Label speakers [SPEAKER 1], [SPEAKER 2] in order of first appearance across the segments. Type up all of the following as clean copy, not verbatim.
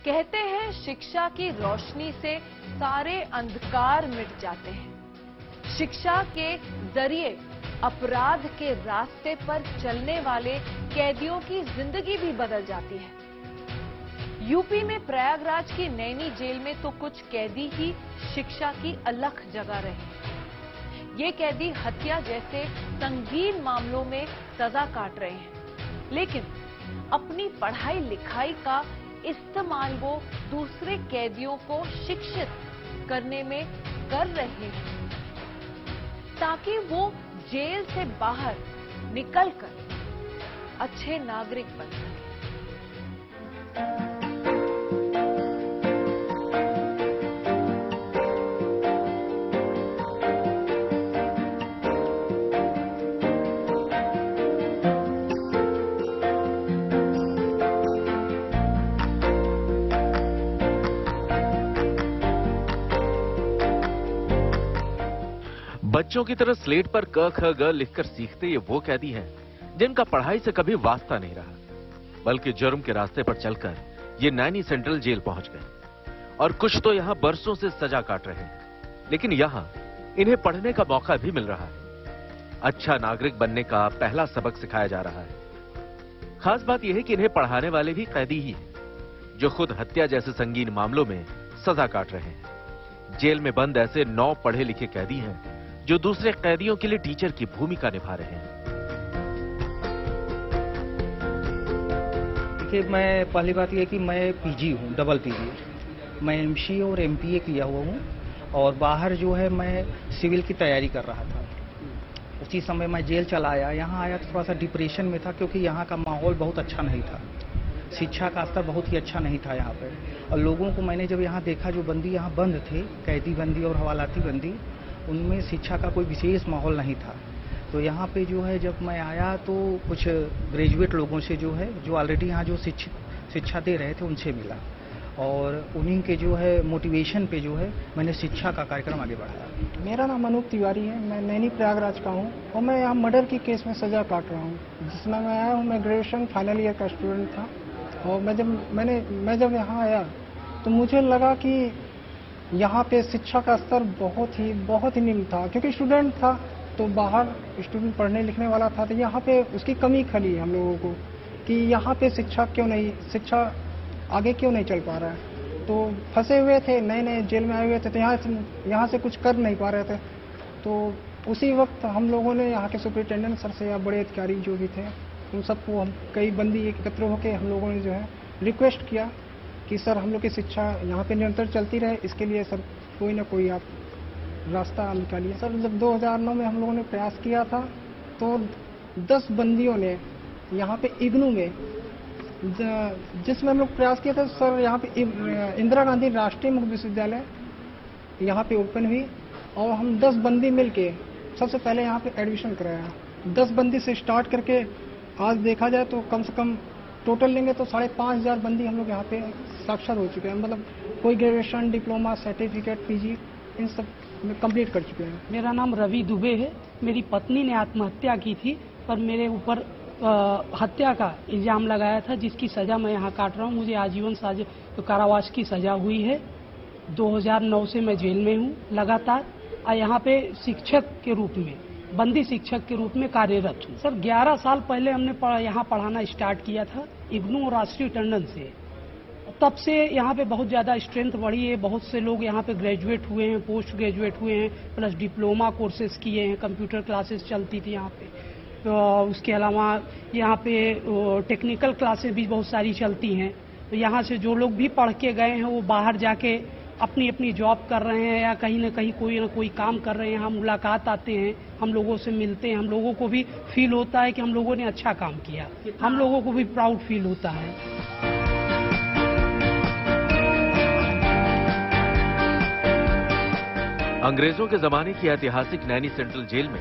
[SPEAKER 1] कहते हैं शिक्षा की रोशनी से सारे अंधकार मिट जाते हैं। शिक्षा के जरिए अपराध के रास्ते पर चलने वाले कैदियों की जिंदगी भी बदल जाती है। यूपी में प्रयागराज की नैनी जेल में तो कुछ कैदी ही शिक्षा की अलख जगा रहे। ये कैदी हत्या जैसे संगीन मामलों में सजा काट रहे हैं, लेकिन अपनी पढ़ाई लिखाई का इस्तेमाल वो दूसरे कैदियों को शिक्षित करने में कर रहे हैं, ताकि वो जेल से बाहर निकलकर अच्छे नागरिक बन सके।
[SPEAKER 2] बच्चों की तरह स्लेट पर क ख ग लिखकर सीखते ये वो कैदी हैं जिनका पढ़ाई से कभी वास्ता नहीं रहा, बल्कि जुर्म के रास्ते पर चलकर ये नैनी सेंट्रल जेल पहुंच गए और कुछ तो यहां बरसों से सजा काट रहे हैं, लेकिन यहां इन्हें पढ़ने का मौका भी मिल रहा है। अच्छा नागरिक बनने का पहला सबक सिखाया जा रहा है। खास बात यह है कि इन्हें पढ़ाने वाले भी कैदी ही हैं, जो खुद हत्या जैसे संगीन मामलों में सजा काट रहे हैं। जेल में बंद ऐसे 9 पढ़े लिखे कैदी हैं जो दूसरे कैदियों के लिए टीचर की भूमिका निभा रहे हैं।
[SPEAKER 3] देखिए, मैं पहली बात यह कि मैं पीजी हूँ, डबल पीजी। मैं एमसी और एमपीए किया हुआ हूँ और बाहर जो है मैं सिविल की तैयारी कर रहा था। उसी समय मैं जेल चला आया। यहाँ आया तो थोड़ा सा डिप्रेशन में था, क्योंकि यहाँ का माहौल बहुत अच्छा नहीं था। शिक्षा का स्तर बहुत ही अच्छा नहीं था यहाँ पे। और लोगों को मैंने जब यहाँ देखा, जो बंदी यहाँ बंद थे, कैदी बंदी और हवालाती बंदी, उनमें शिक्षा का कोई विशेष माहौल नहीं था। तो यहाँ पे जो है जब मैं आया तो कुछ ग्रेजुएट लोगों से जो है, जो ऑलरेडी यहाँ जो शिक्षा दे रहे थे, उनसे मिला और उन्हीं के जो है मोटिवेशन पे जो है मैंने शिक्षा का कार्यक्रम आगे बढ़ाया।
[SPEAKER 4] मेरा नाम अनूप तिवारी है, मैं नैनी प्रयागराज का हूँ और मैं यहाँ मर्डर की केस में सजा काट रहा हूँ, जिसमें मैं आया हूँ। मैं ग्रेजुएशन फाइनल ईयर का स्टूडेंट था और मैं जब यहाँ आया तो मुझे लगा कि यहाँ पे शिक्षा का स्तर बहुत ही निम्न था, क्योंकि स्टूडेंट था तो बाहर स्टूडेंट पढ़ने लिखने वाला था, तो यहाँ पे उसकी कमी खली हम लोगों को कि यहाँ पे शिक्षा आगे क्यों नहीं चल पा रहा है। तो फंसे हुए थे, नए नए जेल में आए हुए थे, तो यहाँ से कुछ कर नहीं पा रहे थे। तो उसी वक्त हम लोगों ने यहाँ के सुपरिटेंडेंट सर से या बड़े अधिकारी जो भी थे, उन सबको हम कई बंदी एकत्र होकर हम लोगों ने जो है रिक्वेस्ट किया कि सर हम लोग की शिक्षा यहाँ पे निरंतर चलती रहे, इसके लिए सर कोई ना कोई आप रास्ता निकालिए। सर जब 2009 में हम लोगों ने प्रयास किया था तो 10 बंदियों ने यहाँ पे इग्नू में, जिसमें हम लोग प्रयास किया था सर, यहाँ पे इंदिरा गांधी राष्ट्रीय मुक्त विश्वविद्यालय यहाँ पे ओपन हुई और हम 10 बंदी मिलके सबसे पहले यहाँ पे एडमिशन कराया। 10 बंदी से स्टार्ट करके आज देखा जाए तो कम से कम टोटल लेंगे तो 5,500 बंदी हम लोग यहाँ पे साक्षर हो चुके हैं। मतलब कोई ग्रेजुएशन, डिप्लोमा, सर्टिफिकेट, पीजी इन सब में कंप्लीट कर चुके हैं।
[SPEAKER 5] मेरा नाम रवि दुबे है। मेरी पत्नी ने आत्महत्या की थी, पर मेरे ऊपर हत्या का इल्जाम लगाया था, जिसकी सजा मैं यहाँ काट रहा हूँ। मुझे आजीवन कारावास की सजा हुई है। 2009 से मैं जेल में हूँ लगातार, और यहाँ पे शिक्षक के रूप में, बंदी शिक्षक के रूप में कार्यरत हूँ। सर 11 साल पहले हमने यहाँ पढ़ाना स्टार्ट किया था इग्नू और राष्ट्रीय टंडन से। तब से यहाँ पे बहुत ज़्यादा स्ट्रेंथ बढ़ी है। बहुत से लोग यहाँ पे ग्रेजुएट हुए हैं, पोस्ट ग्रेजुएट हुए हैं, प्लस डिप्लोमा कोर्सेज किए हैं। कंप्यूटर क्लासेस चलती थी यहाँ पे, तो उसके अलावा यहाँ पे टेक्निकल क्लासेस भी बहुत सारी चलती हैं। तो यहाँ से जो लोग भी पढ़ के गए हैं वो बाहर जाके अपनी अपनी जॉब कर रहे हैं या कहीं ना कोई काम कर रहे हैं। हम मुलाकात आते हैं, हम लोगों से मिलते हैं, हम लोगों को भी फील होता है कि हम लोगों ने अच्छा काम किया, हम लोगों को भी प्राउड फील होता है।
[SPEAKER 2] अंग्रेजों के जमाने की ऐतिहासिक नैनी सेंट्रल जेल में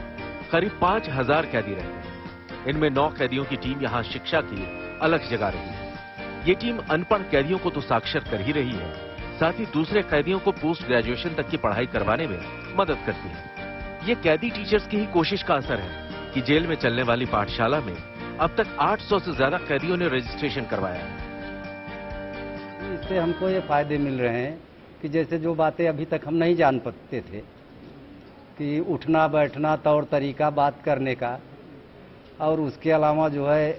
[SPEAKER 2] करीब 5,000 कैदी रहे। इनमें 9 कैदियों की टीम यहाँ शिक्षा की अलग जगह रही है। ये टीम अनपढ़ कैदियों को तो साक्षर कर ही रही है, साथ ही दूसरे कैदियों को पोस्ट ग्रेजुएशन तक की पढ़ाई करवाने में मदद करती है। ये कैदी टीचर्स की ही कोशिश का असर है कि जेल में चलने वाली पाठशाला में अब तक 800 से ज्यादा कैदियों ने रजिस्ट्रेशन करवाया है।
[SPEAKER 6] इससे हमको ये फायदे मिल रहे हैं कि जैसे जो बातें अभी तक हम नहीं जान पाते थे कि उठना बैठना तौर तरीका बात करने का, और उसके अलावा जो है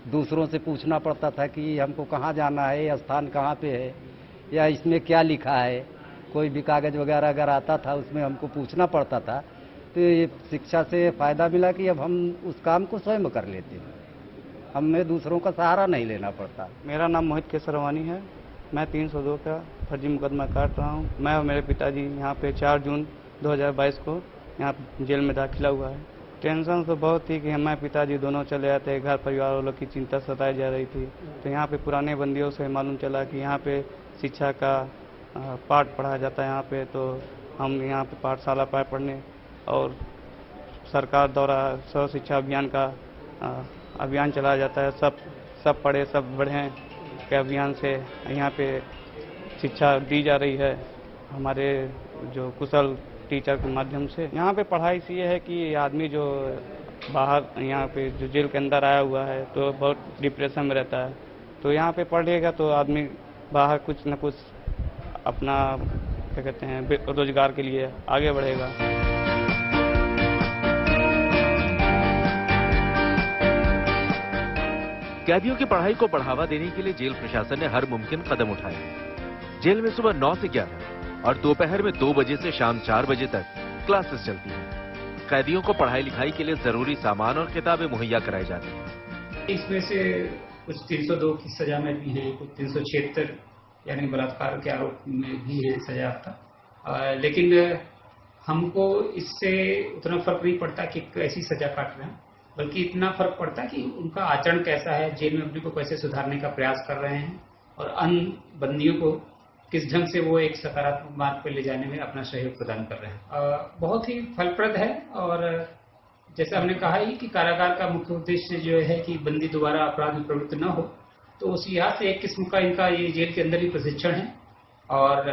[SPEAKER 6] दूसरों से पूछना पड़ता था कि हमको कहाँ जाना है, ये स्थान कहाँ पे है, या इसमें क्या लिखा है। कोई भी कागज वगैरह अगर आता था उसमें हमको पूछना पड़ता था। तो ये शिक्षा से फ़ायदा मिला कि अब हम उस काम को स्वयं कर लेते हैं, हमें दूसरों का सहारा नहीं लेना पड़ता।
[SPEAKER 7] मेरा नाम मोहित केसरवानी है। मैं 302 का फर्जी मुकदमा काट रहा हूँ। मैं और मेरे पिताजी यहाँ पे 4 जून 2022 को यहाँ जेल में दाखिला हुआ है। टेंशन तो बहुत थी कि मैं पिताजी दोनों चले आते हैं, घर परिवार वालों की चिंता सताई जा रही थी। तो यहाँ पे पुराने बंदियों से मालूम चला कि यहाँ पे शिक्षा का पाठ पढ़ाया जाता है यहाँ पे, तो हम यहाँ पे पाठशाला पाए पढ़ने, और सरकार द्वारा सर्व शिक्षा अभियान का अभियान चलाया जाता है। सब पढ़े सब बढ़ें के अभियान से यहाँ पे शिक्षा दी जा रही है हमारे जो कुशल टीचर के माध्यम से। यहाँ पे पढ़ाई से ये है कि आदमी जो बाहर यहाँ पे जो जेल के अंदर आया हुआ है तो बहुत डिप्रेशन में रहता है, तो यहाँ पे पढ़ेगा तो आदमी बाहर कुछ न कुछ अपना क्या कहते हैं रोजगार के लिए आगे बढ़ेगा।
[SPEAKER 2] कैदियों की पढ़ाई को बढ़ावा देने के लिए जेल प्रशासन ने हर मुमकिन कदम उठाए हैं। जेल में सुबह 9 से 11 और दोपहर में 2 बजे से शाम 4 बजे तक क्लासेस चलती हैं। कैदियों को पढ़ाई लिखाई के लिए जरूरी सामान और किताबें मुहैया कराई जाती हैं।
[SPEAKER 8] इसमें से कुछ 302 की सजा में भी है, कुछ 376 यानी बलात्कार के आरोप में भी है सजा आपका। लेकिन हमको इससे उतना फर्क नहीं पड़ता कि कैसी सजा काट रहे हैं, बल्कि इतना फर्क पड़ता है कि उनका आचरण कैसा है, जेल में अपने को कैसे सुधारने का प्रयास कर रहे हैं और अन्य बंदियों को किस ढंग से वो एक सकारात्मक मार्ग पर ले जाने में अपना सहयोग प्रदान कर रहे हैं। बहुत ही फलप्रद है। और जैसा हमने कहा ही कि कारागार का मुख्य उद्देश्य जो है कि बंदी दोबारा अपराध में प्रवृत्त न हो, तो उस लिहाज से एक किस्म का इनका ये जेल के अंदर ही प्रशिक्षण है और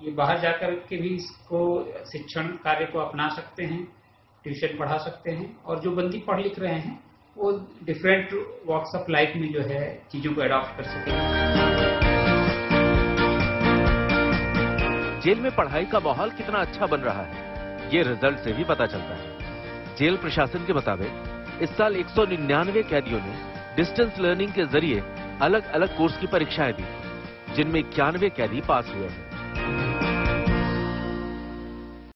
[SPEAKER 8] ये बाहर जाकर के भी इसको शिक्षण कार्य को अपना सकते हैं, ट्यूशन पढ़ा सकते हैं, और जो बंदी पढ़ लिख रहे हैं वो डिफरेंट वॉक्स ऑफ लाइफ में जो है चीजों को अडॉप्ट कर सकें।
[SPEAKER 2] जेल में पढ़ाई का माहौल कितना अच्छा बन रहा है ये रिजल्ट से भी पता चलता है। जेल प्रशासन के मुताबिक इस साल 199 कैदियों ने डिस्टेंस लर्निंग के जरिए अलग अलग कोर्स की परीक्षाएं दी, जिनमें 91 कैदी पास हुए हैं।